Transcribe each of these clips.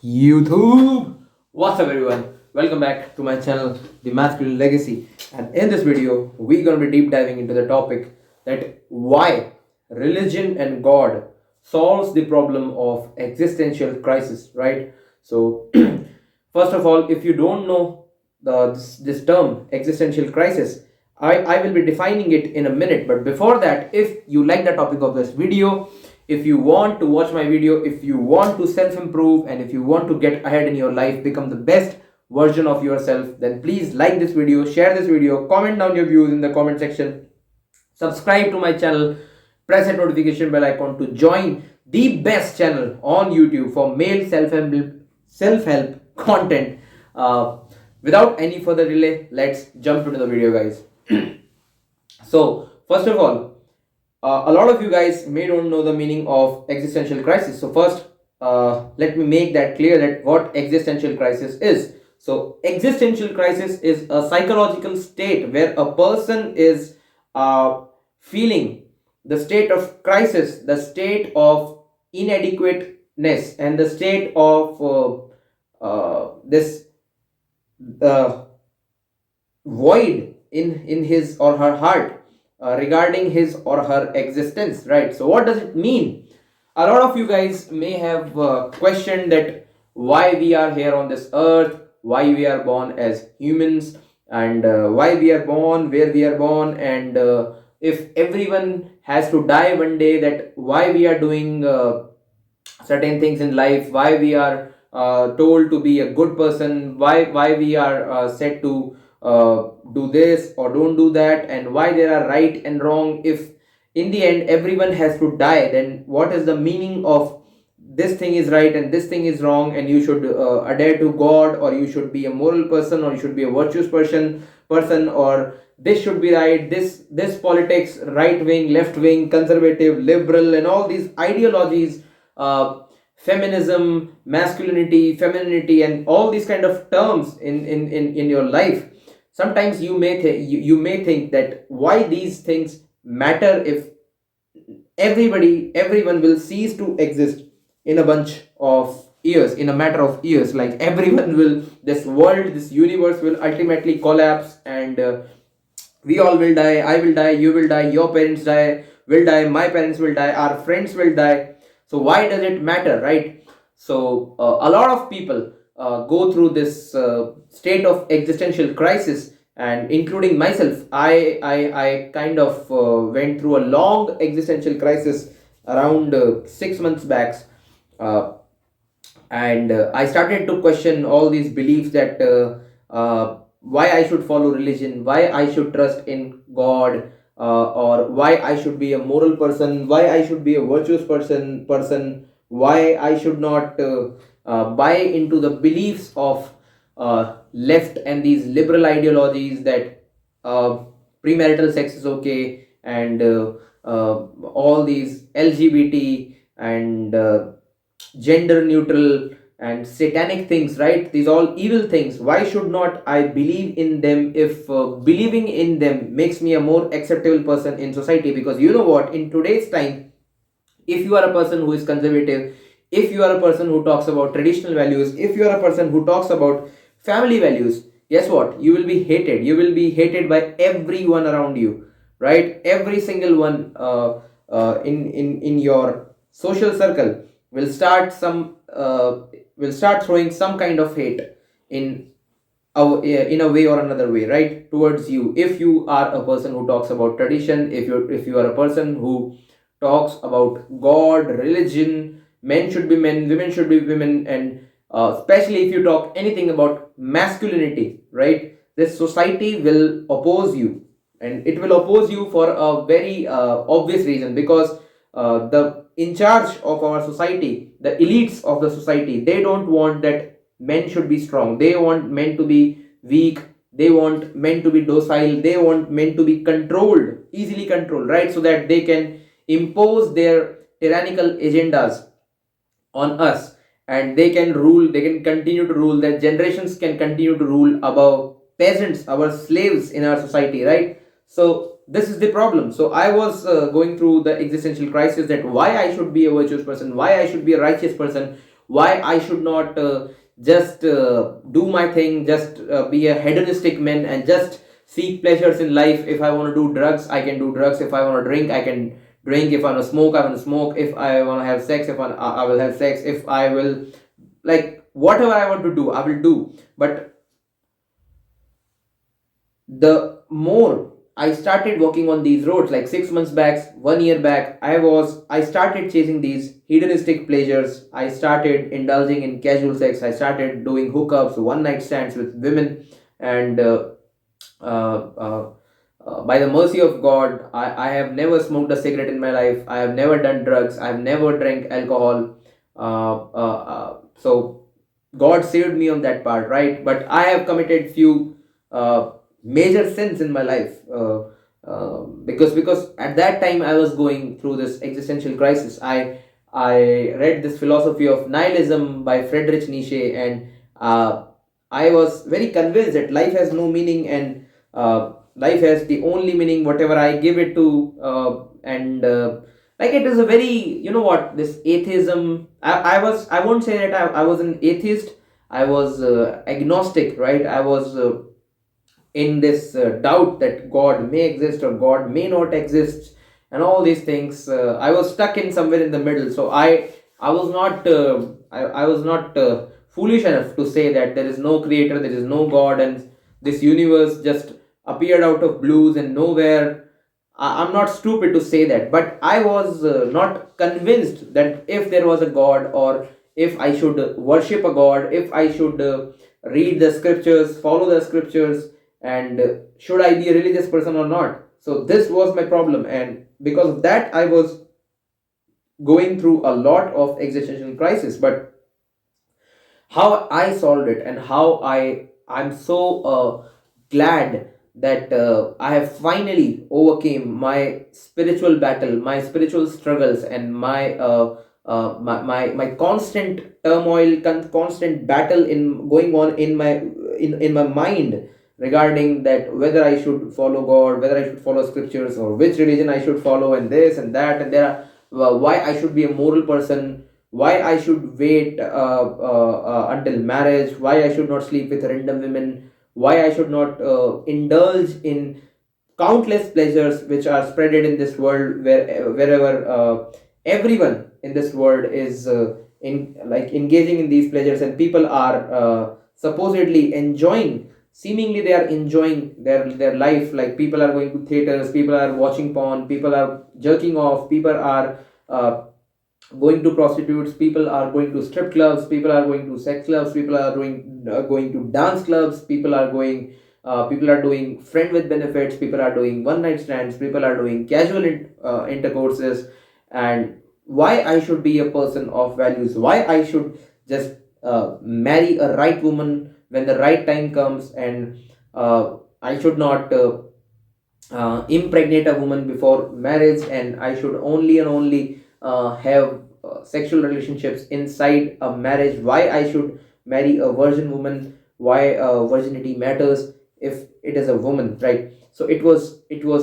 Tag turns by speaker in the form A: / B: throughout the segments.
A: YouTube. What's up, everyone? Welcome back to my channel, The Masculine Legacy. And in this video, we're gonna be deep diving into the topic that why religion and God solves the problem of existential crisis. Right. So, first of all, if you don't know this term existential crisis, I will be defining it in a minute. But before that, if you like the topic of this video, if you want to watch my video, if you want to self improve, and if you want to get ahead in your life, become the best version of yourself, then please like this video, share this video, comment down your views in the comment section, subscribe to my channel, press that notification bell icon to join the best channel on YouTube for male self-help content. Without any further delay, let's jump into the video, guys. So first of all, a lot of you guys may don't know the meaning of existential crisis. So first, let me make that clear that what existential crisis is. So existential crisis is a psychological state where a person is feeling the state of crisis, the state of inadequateness, and the state of this uh, void in his or her heart regarding his or her existence, right? So what does it mean? A lot of you guys may have questioned that why we are here on this earth, why we are born as humans, and why we are born where we are born, and if everyone has to die one day, that why we are doing certain things in life, why we are told to be a good person, why we are said to do this or don't do that, and why there are right and wrong. If in the end everyone has to die, then what is the meaning of this thing is right and this thing is wrong, and you should adhere to God, or you should be a moral person, or you should be a virtuous person, or this should be right, this politics, right wing, left wing, conservative, liberal, and all these ideologies, feminism, masculinity, femininity, and all these kind of terms in your life. Sometimes you may think that why these things matter if everyone will cease to exist in a bunch of years, in a matter of years. Like everyone will, this world, this universe will ultimately collapse, and we all will die. I will die, you will die, your parents will die, my parents will die, our friends will die. So why does it matter, right? So a lot of people go through this state of existential crisis, and including myself, I kind of went through a long existential crisis around 6 months back. uh, and I started to question all these beliefs that why I should follow religion, why I should trust in God, or why I should be a moral person, why I should be a virtuous person, why I should not buy into the beliefs of left and these liberal ideologies that premarital sex is okay, and all these LGBT and gender neutral and satanic things, right? These all evil things. Why should not I believe in them if believing in them makes me a more acceptable person in society? Because you know what, in today's time, if you are a person who is conservative, if you are a person who talks about traditional values, if you are a person who talks about family values, guess what, you will be hated. You will be hated by everyone around you, right? Every single one in your social circle will start some will start throwing some kind of hate in in a way or another way, right, towards you. If you are a person who talks about tradition, if you are a person who talks about God, religion, men should be men, women should be women, and especially if you talk anything about masculinity, right, this society will oppose you. And it will oppose you for a very obvious reason, because the in charge of our society, the elites of the society, they don't want that men should be strong. They want men to be weak. They want men to be docile. They want men to be controlled, easily controlled, right, so that they can impose their tyrannical agendas on us, and they can rule, they can continue to rule, that generations can continue to rule above peasants, our slaves in our society, right? So this is the problem. So I was going through the existential crisis, that why I should be a virtuous person, why I should be a righteous person, why I should not just do my thing, just be a hedonistic man and just seek pleasures in life. If I want to do drugs, I can do drugs. If I want to drink, I can drink. If I want to smoke, I want to smoke. If I want to have sex, I will have sex. If I will, like, whatever I want to do, I will do. But the more I started working on these roads, like 6 months back, 1 year back, I started chasing these hedonistic pleasures. I started indulging in casual sex. I started doing hookups, one night stands with women, and uh, uh, by the mercy of God, I have never smoked a cigarette in my life. I have never done drugs. I have never drank alcohol. So God saved me on that part, right? But I have committed few major sins in my life, because at that time I was going through this existential crisis. I read this philosophy of nihilism by Friedrich Nietzsche, and I was very convinced that life has no meaning, and life has the only meaning whatever I give it to, and like, it is a very, you know what, this atheism. I won't say that I was an atheist. I was agnostic, right? I was in this doubt that God may exist or God may not exist, and all these things. I was stuck in somewhere in the middle. So I was not I was not foolish enough to say that there is no creator, there is no God, and this universe just appeared out of blues and nowhere. I'm not stupid to say that, but I was not convinced that if there was a God, or if I should worship a God, if I should read the scriptures, follow the scriptures, and should I be a religious person or not. So this was my problem, and because of that, I was going through a lot of existential crisis. But how I solved it, and how I'm so glad that I have finally overcame my spiritual battle, my spiritual struggles, and my constant turmoil, constant battle in going on in my mind, regarding that whether I should follow God, whether I should follow scriptures, or which religion I should follow, and this and that, and there are why I should be a moral person, why I should wait until marriage, why I should not sleep with random women, why I should not indulge in countless pleasures which are spreaded in this world, wherever everyone in this world is in like engaging in these pleasures, and people are supposedly enjoying, seemingly they are enjoying their life. Like, people are going to theaters, people are watching porn, people are jerking off, people are going to prostitutes, people are going to strip clubs, people are going to sex clubs, people are going to dance clubs, people are doing friend with benefits, people are doing one night stands, people are doing casual intercourses. And why I should be a person of values, why I should just marry a right woman when the right time comes, and I should not impregnate a woman before marriage, and I should only and only have sexual relationships inside a marriage. Why I should marry a virgin woman? Why virginity matters if it is a woman, right? So it was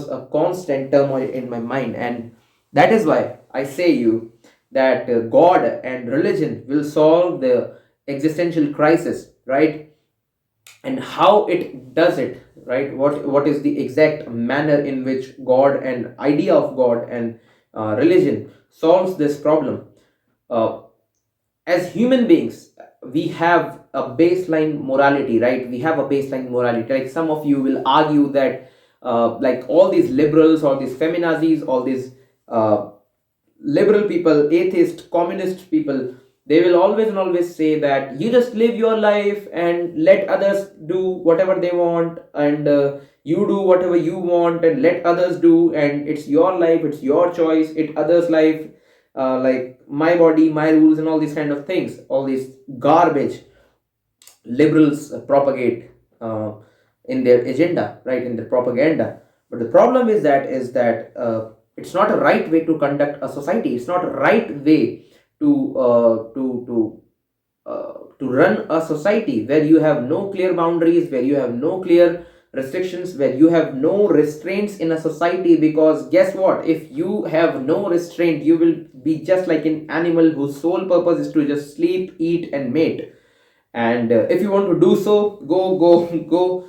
A: a constant turmoil in my mind, and that is why I say you that God and religion will solve the existential crisis, right? And how it does it, right? What is the exact manner in which God and idea of God and religion solves this problem. uh, as human beings, we have a baseline morality, right? We have a baseline morality. Like, some of you will argue that like, all these liberals, all these feminazis, all these uh, liberal people, atheist, communist people, they will always and always say that you just live your life and let others do whatever they want, and you do whatever you want and let others do, and it's your life, it's your choice, it others life, like, my body, my rules, and all these kind of things, all these garbage liberals propagate in their agenda, right, in their propaganda. But the problem is that it's not a right way to conduct a society. It's not a right way to run a society where you have no clear boundaries, where you have no clear restrictions, where you have no restraints in a society. Because guess what, if you have no restraint, you will be just like an animal whose sole purpose is to just sleep, eat and mate. And if you want to do so, go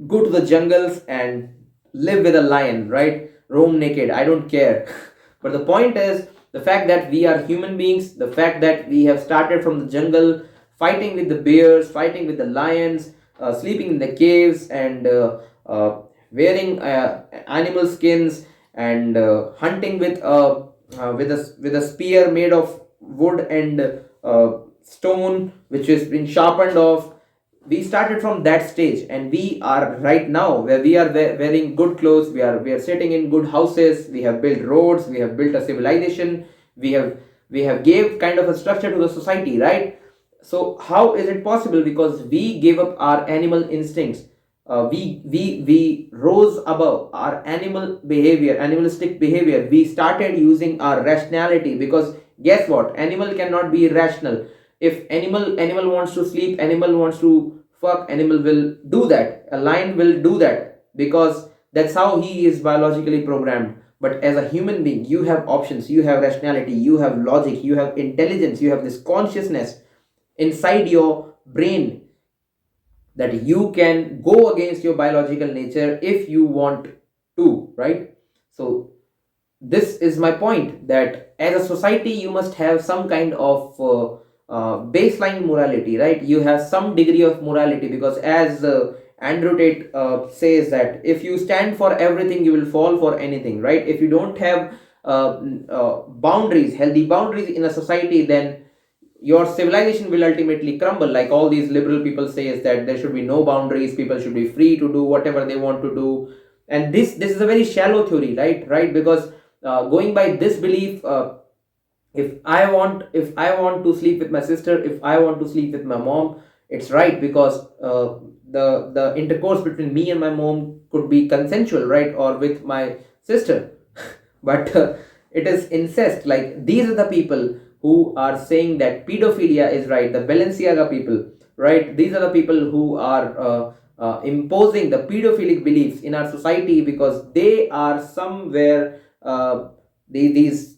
A: go to the jungles and live with a lion, right? Roam naked, I don't care. But the point is, the fact that we are human beings, the fact that we have started from the jungle, fighting with the bears, fighting with the lions, sleeping in the caves, and wearing animal skins, and hunting with a spear made of wood and stone, which is being sharpened off. We started from that stage, and we are right now where we are wearing good clothes, we are sitting in good houses, we have built roads, we have built a civilization, we have gave kind of a structure to the society, right? So how is it possible? Because we gave up our animal instincts. We rose above our animalistic behavior. We started using our rationality, because guess what, animal cannot be irrational. If animal wants to sleep, animal wants to fuck, animal will do that, a lion will do that, because that's how he is biologically programmed. But as a human being, you have options, you have rationality, you have logic, you have intelligence, you have this consciousness inside your brain, that you can go against your biological nature if you want to, right? So this is my point, that as a society you must have some kind of baseline morality, right? You have some degree of morality, because as Andrew Tate says, that if you stand for everything, you will fall for anything, right? If you don't have boundaries, healthy boundaries in a society, then your civilization will ultimately crumble. Like all these liberal people say is that there should be no boundaries, people should be free to do whatever they want to do. And this is a very shallow theory, right? Because going by this belief, if I want to sleep with my sister, if I want to sleep with my mom, it's right, because the intercourse between me and my mom could be consensual, right? Or with my sister. But it is incest. Like, these are the people who are saying that pedophilia is right, the Balenciaga people, right? These are the people who are imposing the pedophilic beliefs in our society, because they are somewhere these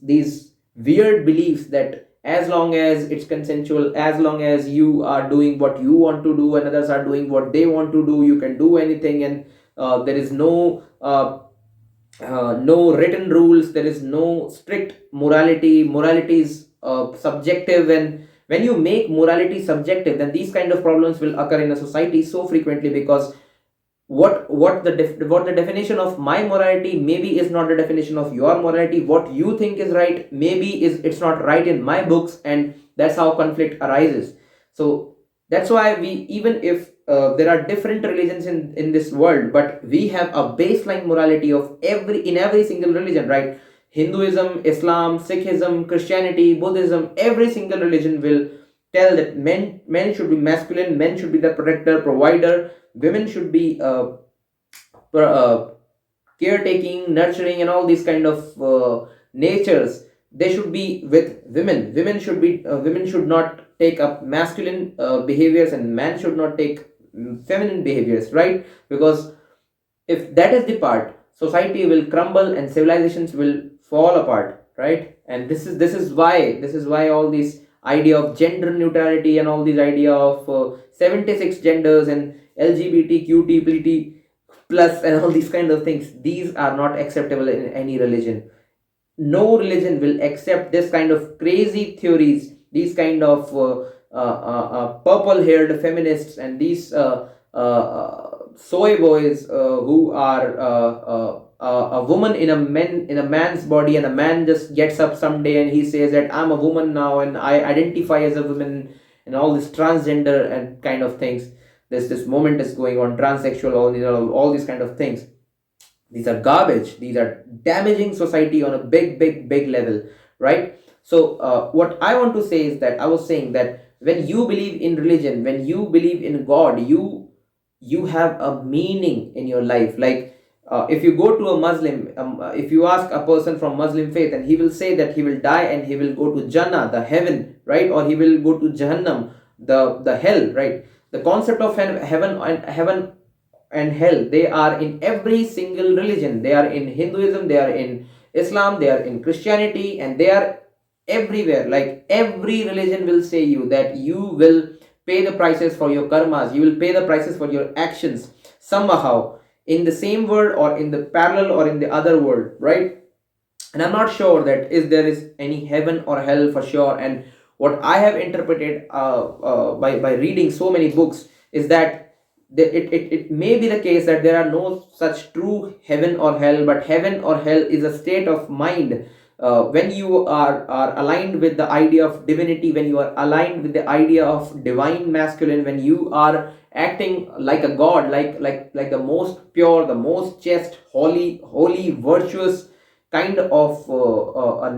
A: weird beliefs that as long as it's consensual, as long as you are doing what you want to do and others are doing what they want to do, you can do anything. And there is no written rules, there is no strict morality is subjective. And when you make morality subjective, then these kind of problems will occur in a society so frequently, because what the definition of my morality maybe is not the definition of your morality. What you think is right, maybe is it's not right in my books, and that's how conflict arises. So that's why we, even if there are different religions in this world, but we have a baseline morality of every single religion, right? Hinduism, Islam, Sikhism, Christianity, Buddhism, every single religion will tell that men should be masculine, men should be the protector, provider, women should be uh, caretaking, nurturing, and all these kind of natures. They should be with women. Women should not take up masculine behaviors, and man should not take feminine behaviors, right? Because if that is the part, society will crumble and civilizations will fall apart, right? And this is why all these idea of gender neutrality, and all these idea of 76 genders and LGBTQTPT plus and all these kind of things, these are not acceptable in any religion. No religion will accept this kind of crazy theories, these kind of purple haired feminists, and these soy boys who are a woman in a man's body, and a man just gets up someday and he says that I'm a woman now and I identify as a woman, and all this transgender and kind of things. This moment is going on, transsexual, all these kind of things. These are garbage, these are damaging society on a big level, right? So what I want to say is that I was saying that when you believe in religion, when you believe in God, you have a meaning in your life. Like if you go to a Muslim, if you ask a person from Muslim faith, and he will say that he will die and he will go to Jannah, the heaven, right? Or he will go to Jahannam, the hell, right? The concept of heaven and hell, they are in every single religion. They are in Hinduism, they are in Islam, they are in Christianity, and they are everywhere. Like every religion will say you that you will pay the prices for your karmas, you will pay the prices for your actions somehow, in the same world or in the parallel or in the other world, right? And I'm not sure that is there is any heaven or hell for sure. And what I have interpreted by reading so many books is that it may be the case that there are no such true heaven or hell, but heaven or hell is a state of mind. When you are aligned with the idea of divinity, when you are aligned with the idea of divine masculine, when you are acting like a god, like the most pure, the most chaste, holy, virtuous kind of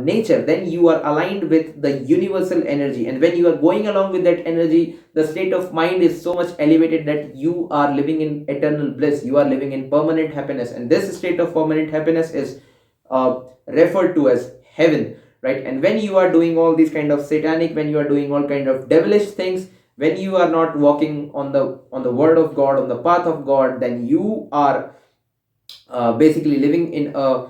A: nature, then you are aligned with the universal energy. And when you are going along with that energy, the state of mind is so much elevated that you are living in eternal bliss, you are living in permanent happiness. And this state of permanent happiness is referred to as heaven, right? And when you are doing all these kind of satanic, when you are doing all kind of devilish things, when you are not walking on the word of God, on the path of God, then you are basically living in a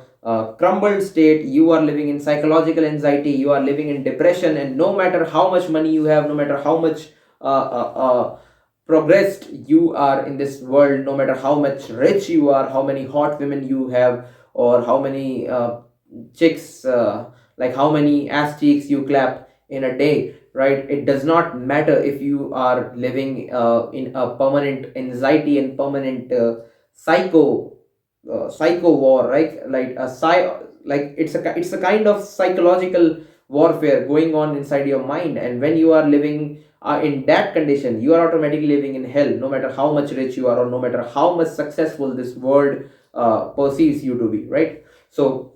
A: crumbled state. You are living in psychological anxiety, you are living in depression. And no matter how much money you have, no matter how much progressed you are in this world, no matter how much rich you are, how many hot women you have, or how many chicks, like how many ass cheeks you clap in a day, right? It does not matter if you are living in a permanent anxiety and permanent psycho war, right? Like it's a kind of psychological warfare going on inside your mind. And when you are living in that condition, you are automatically living in hell, no matter how much rich you are, or no matter how much successful this world perceives you to be, right? So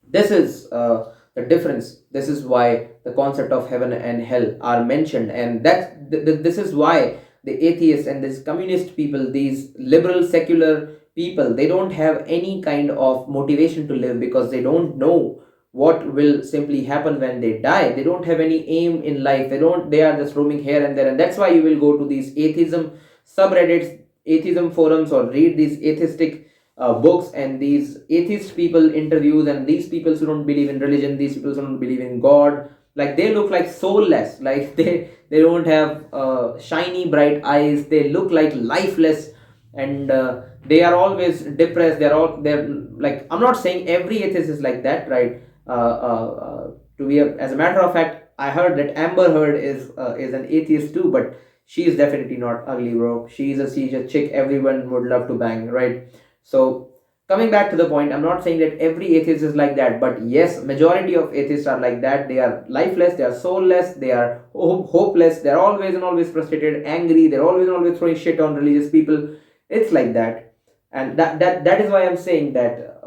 A: this is the difference. This is why the concept of heaven and hell are mentioned. And this is why the atheists and these communist people, these liberal secular people, they don't have any kind of motivation to live, because they don't know what will simply happen when they die. They don't have any aim in life. They are just roaming here and there. And that's why you will go to these atheism subreddits, atheism forums, or read these atheistic books and these atheist people interviews, and these people who don't believe in religion, these people who don't believe in God, like they look like soulless, like they don't have shiny bright eyes, they look like lifeless. And they are always depressed. They're like, I'm not saying every atheist is like that, right? As a matter of fact, I heard that Amber Heard is an atheist too, but she is definitely not ugly, bro. She's a chick everyone would love to bang, right? So coming back to the point, I'm not saying that every atheist is like that, but yes, majority of atheists are like that. They are lifeless, they are soulless, they are hopeless, they're always and always frustrated, angry, they're always and always throwing shit on religious people. It's like that. And that is why I'm saying that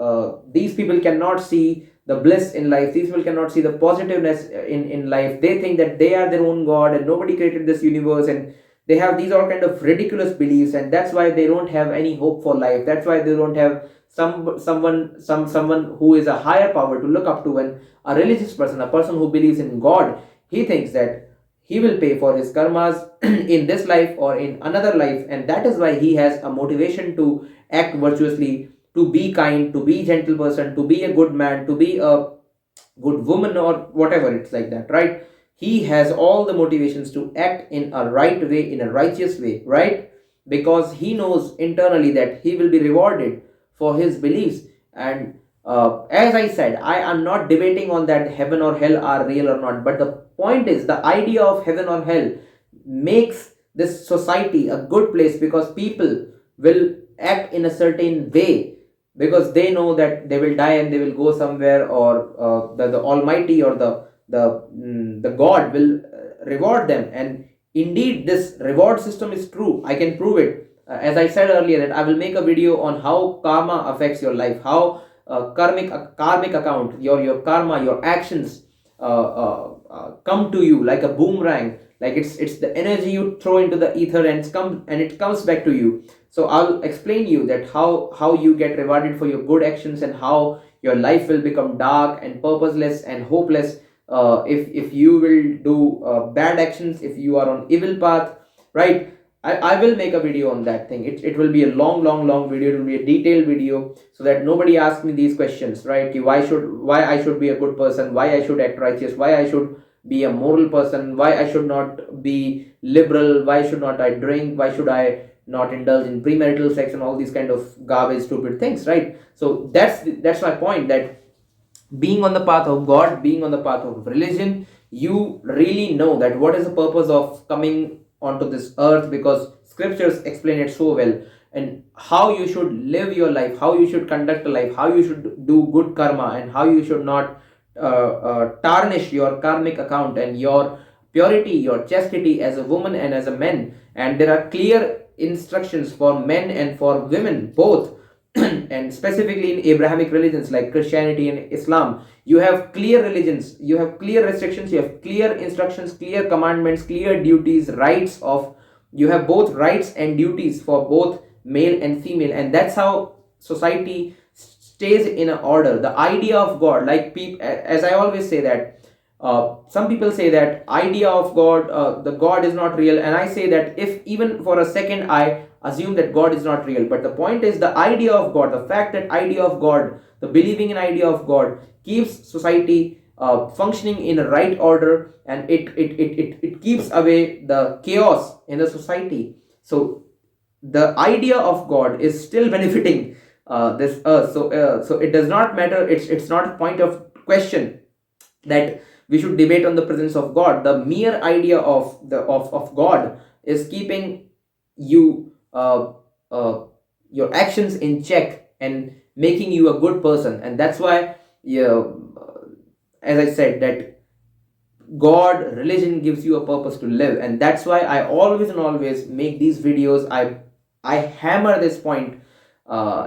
A: these people cannot see the bliss in life. These people cannot see the positiveness in life. They think that they are their own god and nobody created this universe, and they have these all kind of ridiculous beliefs, and that's why they don't have any hope for life. That's why they don't have someone who is a higher power to look up to. When a religious person, a person who believes in God, he thinks that he will pay for his karmas in this life or in another life, and that is why he has a motivation to act virtuously, to be kind, to be gentle person, to be a good man, to be a good woman, or whatever. It's like that, right? He has all the motivations to act in a right way, in a righteous way, right? Because he knows internally that he will be rewarded for his beliefs. And as I said, I am not debating on that heaven or hell are real or not, but the point is, the idea of heaven or hell makes this society a good place, because people will act in a certain way, because they know that they will die and they will go somewhere, or the almighty or the god will reward them. And indeed this reward system is true. I can prove it. As I said earlier, that I will make a video on how karma affects your life, how karmic account, your karma, your actions come to you like a boomerang. Like it's the energy you throw into the ether, and it comes back to you. So I'll explain you that how you get rewarded for your good actions, and how your life will become dark and purposeless and hopeless if you will do bad actions, if you are on evil path, right? I will make a video on that thing. It will be a long video. It will be a detailed video, so that nobody asks me these questions, right? Ki why I should be a good person, why I should act righteous, why I should be a moral person, why I should not be liberal, why should not I drink, why should I not indulge in premarital sex, and all these kind of garbage stupid things, right? So that's my point, that being on the path of God, being on the path of religion, you really know that what is the purpose of coming onto this earth, because scriptures explain it so well, and how you should live your life, how you should conduct a life, how you should do good karma, and how you should not tarnish your karmic account, and your purity, your chastity as a woman and as a man. And there are clear instructions for men and for women both. And specifically in Abrahamic religions like Christianity and Islam, you have clear religions, you have clear restrictions, you have clear instructions, clear commandments, clear duties, rights of, you have both rights and duties for both male and female, and that's how society stays in an order. The idea of God, like people, as I always say that some people say that idea of God, the God is not real, and I say that if even for a second I assume that God is not real, but the point is the idea of God, the fact that idea of God, the believing in idea of God keeps society functioning in a right order, and it keeps away the chaos in the society. So the idea of God is still benefiting this earth. So it does not matter. It's not a point of question that we should debate on the presence of God. The mere idea of of God is keeping you your actions in check and making you a good person, and that's why, yeah, as I said, that God, religion gives you a purpose to live, and that's why I always and always make these videos. I hammer this point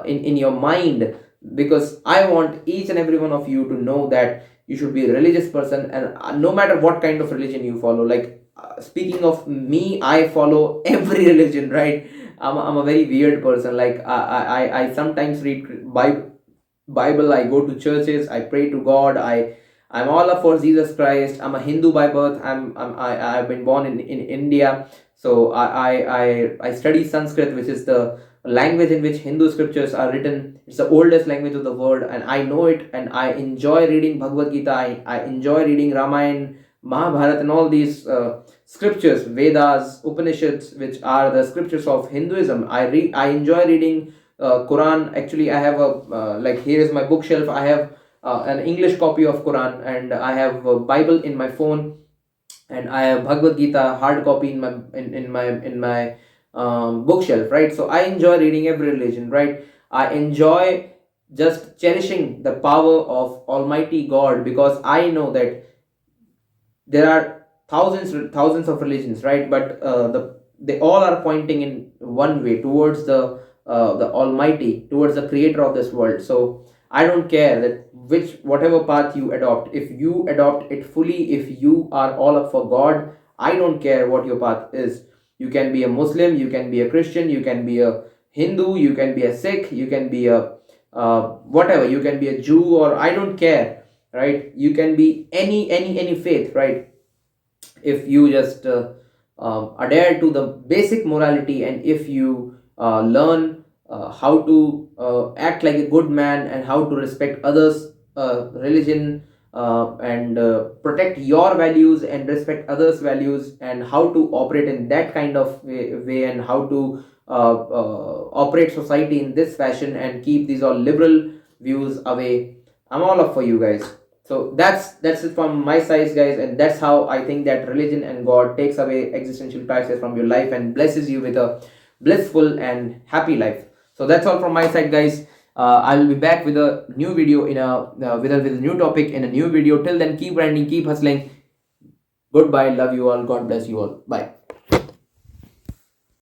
A: in your mind, because I want each and every one of you to know that you should be a religious person, and no matter what kind of religion you follow. Like speaking of me, I follow every religion, right? I'm a very weird person. Like I sometimes read Bible. I go to churches. I pray to God. I'm all up for Jesus Christ. I'm a Hindu by birth. I've been born in India. So I study Sanskrit, which is the language in which Hindu scriptures are written. It's the oldest language of the world, and I know it, and I enjoy reading Bhagavad Gita. I enjoy reading Ramayana, Mahabharata, and all these scriptures, Vedas, Upanishads, which are the scriptures of Hinduism. I enjoy reading Quran. Actually, I have a like, here is my bookshelf. I have an English copy of Quran, and I have a Bible in my phone, and I have Bhagavad Gita hard copy in my bookshelf, right? So I enjoy reading every religion, right? I enjoy just cherishing the power of Almighty God, because I know that there are thousands of religions, right? But they all are pointing in one way, towards the Almighty, towards the Creator of this world. So I don't care that which whatever path you adopt, if you adopt it fully, if you are all up for God, I don't care what your path is. You can be a Muslim, you can be a Christian, you can be a Hindu, you can be a Sikh, you can be a whatever, you can be a Jew, or I don't care, right? You can be any faith, right? If you just adhere to the basic morality, and if you learn how to act like a good man, and how to respect others religion, and protect your values and respect others values, and how to operate in that kind of way, and how to operate society in this fashion, and keep these all liberal views away, I'm all up for you guys. So that's it from my side, guys, and that's how I think that religion and God takes away existential crisis from your life and blesses you with a blissful and happy life. So that's all from my side, guys. I will be back with a new video in a with a new topic in a new video. Till then, keep grinding, keep hustling. Goodbye, love you all, God bless you all, bye.